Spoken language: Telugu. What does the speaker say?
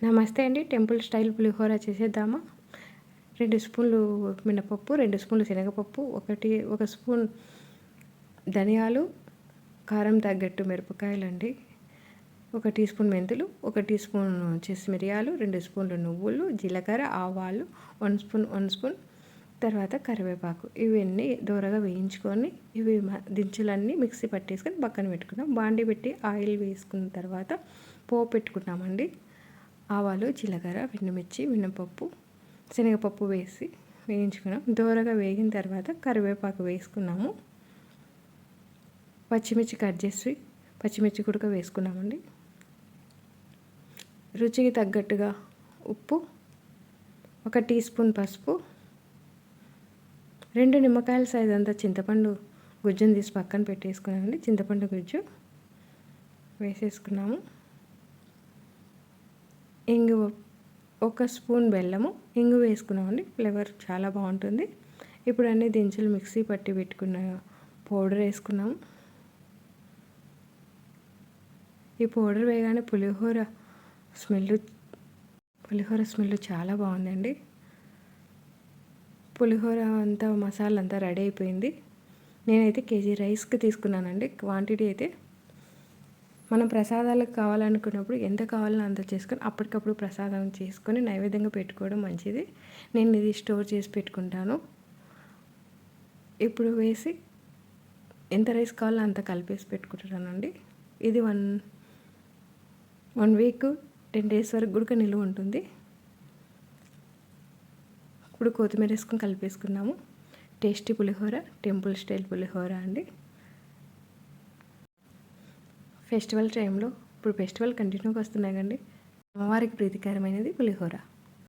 నమస్తే అండి. టెంపుల్ స్టైల్ పులిహోర చేసేద్దామా? 2 స్పూన్లు మినపప్పు, 2 స్పూన్లు శనగపప్పు, ఒక స్పూన్ ధనియాలు, కారం తగ్గట్టు మిరపకాయలండి, 1 టీ స్పూన్ మెంతులు, 1 టీ స్పూన్ మిరియాలు, 2 స్పూన్లు నువ్వులు, జీలకర్ర, ఆవాలు, 1 స్పూన్ తర్వాత కరివేపాకు. ఇవన్నీ దోరగా వేయించుకొని దినుసులన్నీ మిక్సీ పట్టేసుకొని పక్కన పెట్టుకున్నాం. బాండి పెట్టి ఆయిల్ వేసుకున్న తర్వాత పోపు పెట్టుకున్నామండి. ఆవాలు, జీలకర్ర, ఎండుమిర్చి, మినపప్పు, శనగపప్పు వేసి వేయించుకున్నాం. దోరగా వేగిన తర్వాత కరివేపాకు వేసుకున్నాము. పచ్చిమిర్చి కట్ చేసి పచ్చిమిర్చి కూడా వేసుకున్నామండి. రుచికి తగ్గట్టుగా ఉప్పు, 1 టీ స్పూన్ పసుపు, 2 నిమ్మకాయల సైజ్ అంతా చింతపండు గుజ్జును తీసి పక్కన పెట్టేసుకున్నామండి. చింతపండు గుజ్జు వేసేసుకున్నాము. ఇంగువ, 1 స్పూన్ బెల్లము, ఇంగు వేసుకున్నామండి. ఫ్లేవర్ చాలా బాగుంటుంది. ఇప్పుడు అన్ని దినుసులు మిక్సీ పట్టి పెట్టుకున్న పౌడర్ వేసుకున్నాము. ఈ పౌడర్ వేయగానే పులిహోర స్మెల్ చాలా బాగుందండి. పులిహోర అంతా మసాలా అంతా రెడీ అయిపోయింది. నేనైతే కేజీ రైస్కి తీసుకున్నానండి. క్వాంటిటీ అయితే మనం ప్రసాదాలకు కావాలనుకున్నప్పుడు ఎంత కావాలో అంత చేసుకొని అప్పటికప్పుడు ప్రసాదం చేసుకొని నైవేద్యంగా పెట్టుకోవడం మంచిది. నేను ఇది స్టోర్ చేసి పెట్టుకుంటాను. ఇప్పుడు వేసి ఎంత రైస్ కావాలో అంత కలిపేసి పెట్టుకుంటానండి. ఇది 1 వీక్ 10 డేస్ వరకు కూడా నిలువ ఉంటుంది. ఇప్పుడు కొత్తిమీర వేసుకొని కలిపేసుకున్నాము. టేస్టీ పులిహోర, టెంపుల్ స్టైల్ పులిహోర అండి. ఫెస్టివల్ టైంలో ఇప్పుడు ఫెస్టివల్ కంటిన్యూగా వస్తున్నాయి కండి. అమ్మవారికి ప్రీతికరమైనది పులిహోర.